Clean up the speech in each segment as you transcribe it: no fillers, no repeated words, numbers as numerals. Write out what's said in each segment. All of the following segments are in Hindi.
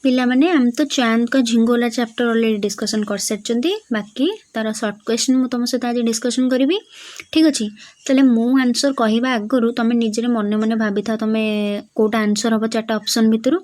पिला माने हम तो चांद का झिंगोला चैप्टर ऑलरेडी डिस्कशन कर सारी बाकी तार सर्ट क्वेश्चन मुझे तुम सहित आज डिस्कशन करी ठीक अच्छे तेल मु आंसर कहवा आगु तुम निजे मन मन भाभी था तुम कौटा आंसर हम 4टा ऑप्शन भितर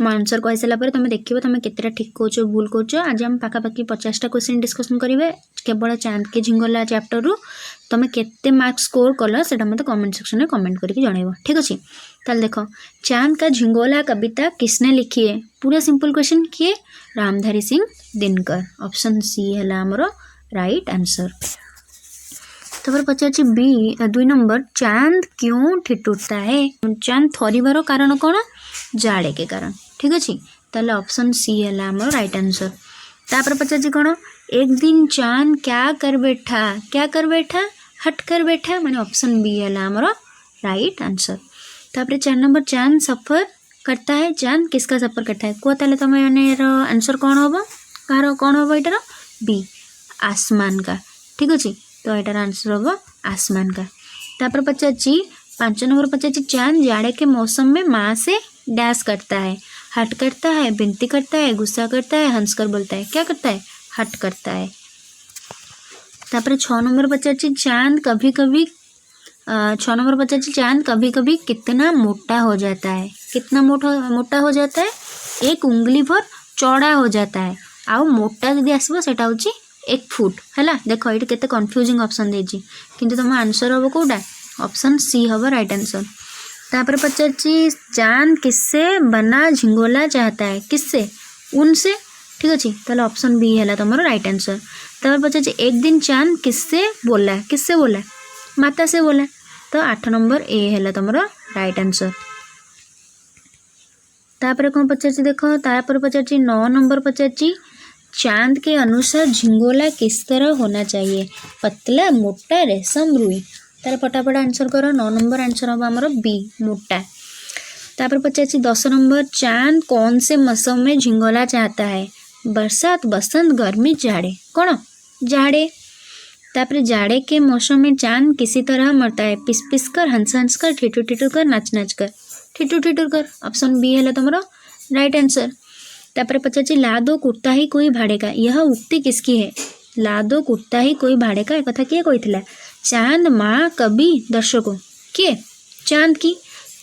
मो आंसर कही सारापर तुम देखो तुम केतेटा ठीक कौच भूल कौच आज हम पाखापाखि 50टा क्वेश्चन डिस्कसन करेंगे केवल चांद के झिंगोला चैप्टर रु तुम केते मार्क्स स्कोर कल से मत कमेंट सेक्शन में कमेंट करके जनइब ठीक अच्छे। ताल देखो चांद का झिंगोला कविता किसने लिखी है पूरा सिंपल क्वेश्चन किए रामधारी सिंह दिनकर ऑप्शन सी है आमर राइट आंसर। तापर पचार बी 2 नंबर चांद क्यों ठिठुरता है चांद थरिबार कारण कौन जाड़े के कारण ठीक अच्छे ताले ऑप्शन सी है आमर राइट आंसर। तापर पचार कौन एक दिन चांद क्या कर बैठा हट कर बैठा माने ऑप्शन बी है आमर राइट आंसर। तापर 4 नंबर चांद सफर करता है चांद किसका सफर करता है कह ताले तुम आंसर कौन हम कार कौन हम यार बी आसमान का ठीक अच्छे तो यार आंसर हम आसमान का। तापर पचार 5 नंबर पचार चांद जाड़े के मौसम में माँ से डैश करता है हट करता है विनती करता है गुस्सा करता है हंसकर बोलता है क्या करता है हट करता है। तापर 6 नंबर पचार चांद कभी कभी 6 नंबर पचार चांद कभी कभी कितना मोटा हो जाता है कितना मोटा हो जाता है 1 उंगली भर चौड़ा हो जाता है आउ मोटा जदि आसो से 1 फुट है देख ये केते कन्फ्यूजिंग ऑप्शन देछि किंतु तुम आंसर हम कौटा ऑप्शन सी हम राइट आंसर। तापर पचार चांद किससे बना झिंगोला चाहता है किससे ऊन से ठीक अच्छे ताले ऑप्शन बी है तुम राइट आंसर। तापर पचार एक दिन चांद किससे बोला माता से बोला तो 8 नंबर ए है तुम राइट आंसर। तापर कौन पचार देखो तापर पचार 9 नंबर पचार चांद के अनुसार झिंगोला किस तरह होना चाहिए पतला मोटा रेशम रुई तार फटाफट आंसर करो 9 नंबर आंसर हम आमर बी मोटा। तापर पचार 10 नंबर चांद कौन से मौसम में झिंगोला चाहता है बरसात बसंत गर्मी जाड़े कौन जाड़े। तापर जाड़े के मौसम में चांद किसी तरह मरता है पिस पिस कर हंस हंस कर ठिठुर ठिठुर कर नाच नाच कर ठिठुर ठिठुर कर ऑप्शन बी है तुम राइट आंसर। तापर पचार ला दो कुर्ता ही कोई भाड़ेगा यह उक्ति किसकी है ला दो कुर्ता ही कोई भाड़ेगा एक कथा किए कही चांद माँ कवि दर्शकों किए चांद की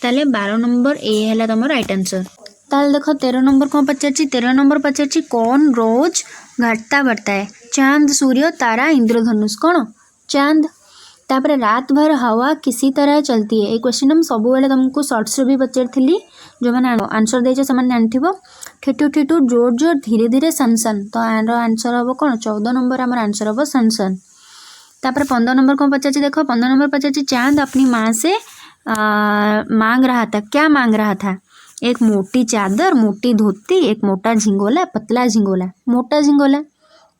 ताले 12 नंबर ए है तुम राइट आंसर। ताल देखो 13 नंबर कौन पचार 13 नंबर पचार कौन रोज घटता बढ़ता है चांद सूर्य तारा इंद्रधनुष कौन चांद। तापर रात भर हवा किसी तरह चलती है ये क्वेश्चन हम सब बेले तुमको सर्ट्स भी पचारि जो मैंने आंसर देचे से जानथिबो ठिठुर ठिठुर जोर जोर धीरे धीरे सन सन तो यार आंसर हम कौन 14 नंबर आम आंसर हम सन सन। तापर 15 नंबर कौन पचार देखो 15 नंबर पचार चांद अपनी माँ से मांग रहा था क्या मांग रहा था एक मोटी चादर मोटी धोती एक मोटा झिंगोला पतला झिंगोला मोटा झिंगोला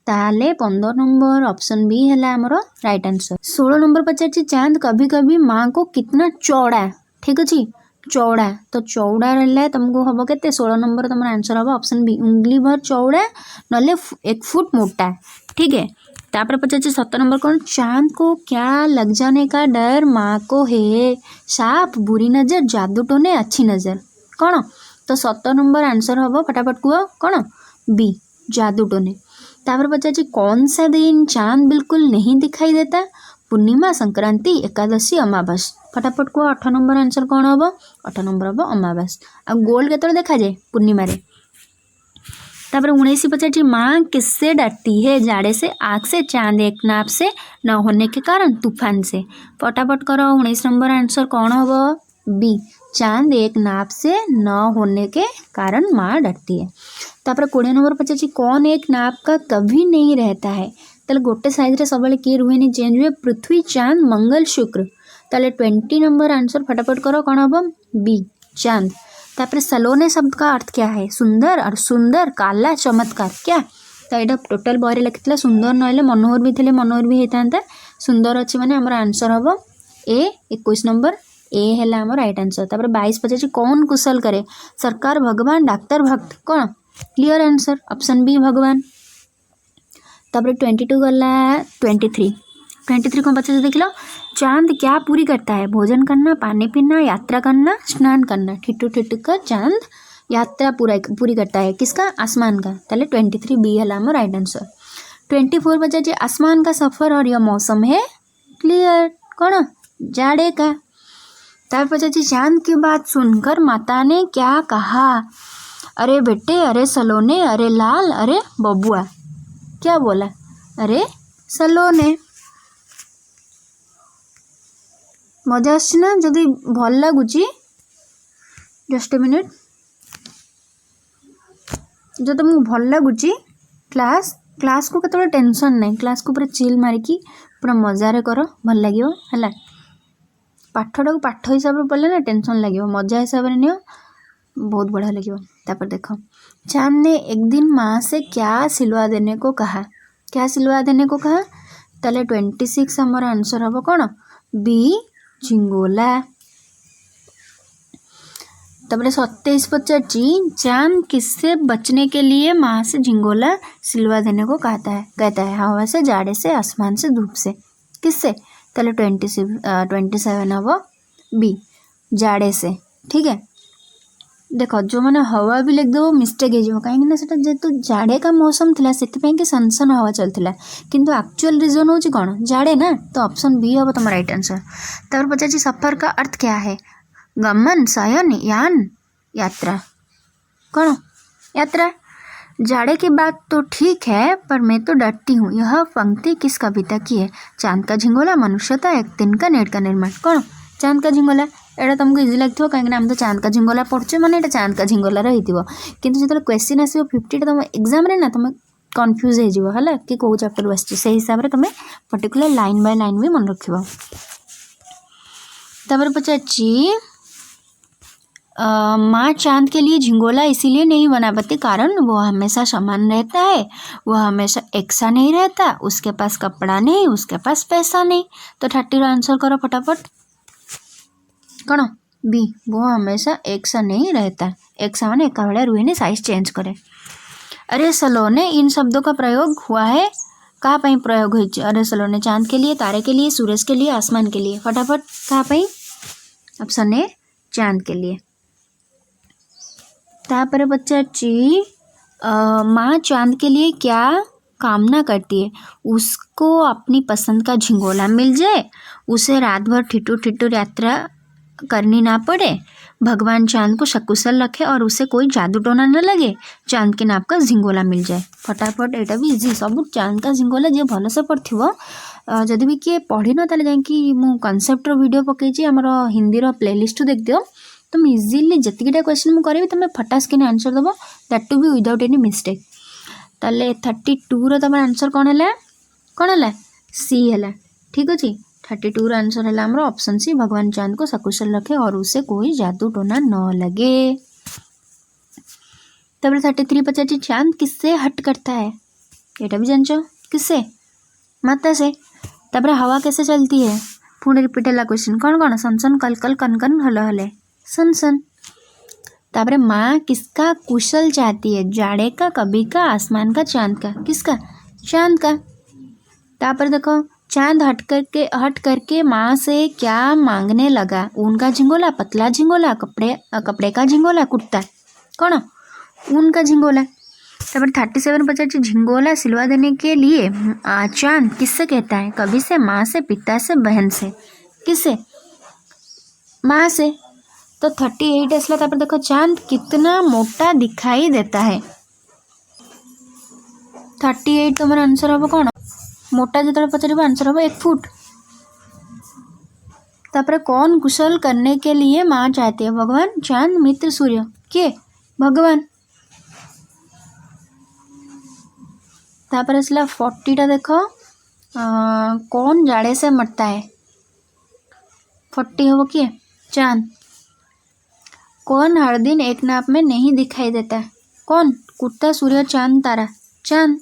ताले 15 नंबर ऑप्शन बी है आमर राइट आंसर। 16 नंबर पचार चांद कभी कभी माँ को कितना चौड़ा ठीक अच्छे चौड़ा तो चौड़ा रहा तुमको हम के 16 नंबर तुम आंसर हम ऑप्शन बी उंगली भर चौड़ा ना 1 फुट मोटा ठीक है। तापर पचार 17 नंबर कौन चांद को क्या लग जाने का डर माँ को है साफ बुरी नज़र जादू टोने अच्छी नज़र कौन तो 17 नंबर आंसर हम फटाफट कह कौन बी जादू टोने। तापर पचार कौन सा दिन चांद बिल्कुल नहीं दिखाई देता पूर्णिमा संक्रांति एकादशी अमावास फटाफट को 8 नंबर आंसर कौन हम 8 नंबर हम अमावास आ गोल्ड केतरे देखा जाए पूर्णिमा रे। तापर 19 पचार माँ किससे डरती है जाड़े से आग से चांद एक नाप से न होने के कारण तूफान से फटाफट करो 19 नंबर आंसर कौन हम बी चांद एक नाप से न होने के कारण माँ डरती है। तापर 20 नंबर पचार कौन एक नाप का कभी नहीं रहता है ताले गोटे साइज रे सब किए रुए चेंज हुए पृथ्वी चांद मंगल शुक्र ताले 20 नंबर आंसर फटाफट करो कौन हम बी चांद। तापर सलोने शब्द का अर्थ क्या है सुंदर और सुंदर काला चमत्कार क्या तो यहाँ टोटाल बहरे लिखी सुंदर ना मनोहर भी थे मनोहर भी होता सुंदर अच्छी माने आमर आंसर हम ए 21 नंबर ए है आम राइट आंसर। तापर 22 पचार कौन कुशल करे सरकार भगवान डाक्तर भक्त कौन क्लियर आंसर ऑप्शन बी भगवान। तापर 22 गला 23 कौन पचार देख लो चांद क्या पूरी करता है भोजन करना पानी पीना यात्रा करना स्नान करना ठिठुर ठिठुर कर चांद यात्रा पूरी करता है किसका आसमान का ताले 23 बी है आम राइट आंसर 24 पचार आसमान का सफ़र और यह मौसम है क्लियर कौन जाड़े का तार पचार चांद की बात सुनकर माता ने क्या कहा अरे बेटे अरे सलोने अरे लाल अरे बबुआ क्या बोला अरे सलोने मजा आसना जदि भल लगुच जस्ट मिनिट जो तुमको भल लगुच क्लास को केतबेले टेंशन नहीं क्लास को पूरा चिल मारिकी पूरा मजारे कर भल लगे है पाठटा को पाठ हिसाब से पढ़ले ना टेंशन लगे मजा हिसाब से नियो बहुत बढ़िया लगे तापर देखो चांद ने एक दिन माँ से क्या सिलवा देने को कहा ताले 26 हमारा आंसर हम कौन बी झिंगोला तब 27 पचार चांद किससे बचने के लिए माँ से झिंगोला सिलवा देने को कहता है हवा से जाड़े से आसमान से धूप से किससे ताले 27 हम बी जाड़े से ठीक है देख जो मैंने हवा भी लिख दो मिस्टेक हो कहीं जेहेतु जाड़े का मौसम थी से सन हवा चलता किंतु एक्चुअल रीजन हूँ कौन जाड़े ना तो ऑप्शन बी हम तुम राइट आंसर तब पचार सफर का अर्थ क्या है गमन शयन यान यात्रा कौन यात्रा जाड़े की बात तो ठीक है पर मैं तो डरती हूँ यह पंक्ति किस कविता की है चांद का झिंगोला मनुष्यता एक दिन का नेट का निर्माण कौन चांद का झिंगोला एटा तुमको इजी लगे कहीं आम तो चांद का झिंगोला पढ़े मैंने ये चांद का झिंगोला हो किंतु जो क्वेश्चन आसो 50 तुम एग्जाम ना तुम कन्फ्यूज है कि कौ चैप्टर आस हिसाब से तुम पर्टिकुलर लाइन बाय लाइन भी मन रख पचार माँ चांद के लिए झिंगोला इसीलिए नहीं बना पाती कारण वो हमेशा समान रहता है वह हमेशा एक सा नहीं रहता उसके पास कपड़ा नहीं उसके पास पैसा नहीं तो 30 आंसर करो फटाफट कौन बी वो हमेशा एक सा नहीं रहता एक सा मैंने एक भाया रुए ने साइज चेंज करे अरे सलोने इन शब्दों का प्रयोग हुआ है कहाँ पर प्रयोग हो अरे सलोने चांद के लिए तारे के लिए सूरज के लिए आसमान के लिए फटाफट कहाँ पर ऑप्शन ए चांद के लिए तापर पचार माँ चांद के लिए क्या कामना करती है उसको अपनी पसंद का झिंगोला मिल जाए उसे रात भर ठिठुर यात्रा करनी ना पड़े भगवान चांद को सकुशल रखे और उसे कोई जादू टोना न लगे चांद के नाप का झिंगोला मिल जाए फटाफट एटा भी इजी सब चांद का झिंगोला जो भल से पढ़ जदि भी किए पढ़ी न ताले जाकि मु कॉन्सेप्टर वीडियो पकईची हमर हिंदी रो प्लेलिस्ट देख दियो तुम इजिली जतिकिटा क्वेश्चन मुझे करी तुम फटास किने आंसर दब that to be without any mistake ताले 32 रो तुम आंसर कौन है सी है ठीक अच्छे 32 रो आंसर है हमारा ऑप्शन सी भगवान चांद को सकुशल रखे और उसे कोई जादू टोना न लगे तब 33 पचार चांद किससे हट करता है ये भी जान किससे माता से तब हवा कैसे चलती है पुणे रिपीट है क्वेश्चन कौन कौन सन कल कल कन कन हल हले सन तापर माँ किसका कुशल चाहती है जाड़े का कभी का आसमान का चांद का किसका चांद का तापर देखो चांद हट करके माँ से क्या मांगने लगा ऊन का झिंगोला पतला झिंगोला कपड़े का झिंगोला कुर्ता कौन ऊन का झिंगोला तापर 37 पचार झिंगोला सिलवा देने के लिए चांद किससे कहता है कभी से माँ से पिता से बहन से किससे माँ से तो 38 असला तापर देखो चांद कितना मोटा दिखाई देता है 38 तुम आंसर हम कौन मोटा जो पचार आंसर हम 1 फुट तापर कौन कुशल करने के लिए माँ चाहती है भगवान चांद मित्र सूर्य के भगवान तापर असला 40टा देखो कौन जाड़े से मरता है 40 हो किए चांद कौन हर दिन एक नाप में नहीं दिखाई देता कौन कुत्ता सूर्य चांद तारा चांद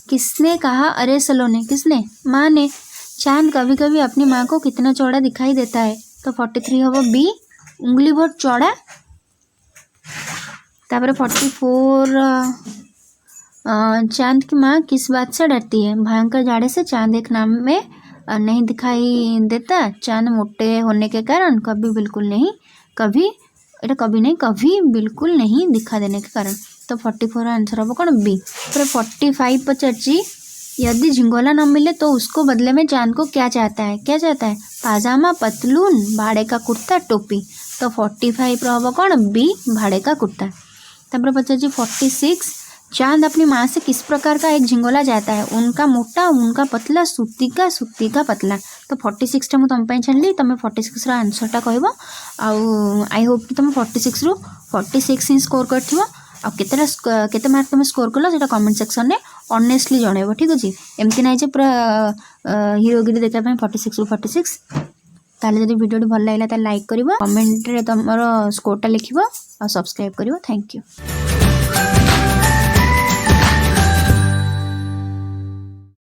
किसने कहा अरे सलोने किसने माँ ने चांद कभी कभी अपनी माँ को कितना चौड़ा दिखाई देता है तो 43 हो बी उंगली बहुत चौड़ा तापर 44 चांद की माँ किस बात से डरती है भयंकर जाड़े से चांद एक नाम में नहीं दिखाई देता चांद मोटे होने के कारण कभी बिल्कुल नहीं कभी এটা कभी नहीं, कभी बिल्कुल नहीं दिखा देने के कारण। तो 44 आंसर हम कौन बी। फिर 45 पचाची, यदि झिंगोला न मिले तो उसको बदले में चांद को क्या चाहता है, क्या चाहता है, पाजामा, पतलून, भाड़े का कुर्ता, टोपी। तो 45 हम कौन बी, भाड़े का कुर्ता। तब पचाची 46, चांद अपनी माँ से किस प्रकार का एक झिंगोला चाहता है, उनका मोटा, उनका पतला, सूती का पतला। तो 46 टा तुम छाड़ी, तुम 46 आंसरटा कह। आई होप कि तुम 46 रु 46 ही स्कोर कर केते मार्क तुम स्कोर कल से कमेंट सेक्शन में ऑनेस्टली जनइब। ठीक अच्छे, एमती ना पूरा हीरोगिरी देखा 46 रु 46। ताले जब वीडियो भल लगे लाइक कर, कमेंट रे तुम स्कोरटा लिख और सब्सक्राइब कर। Thank you.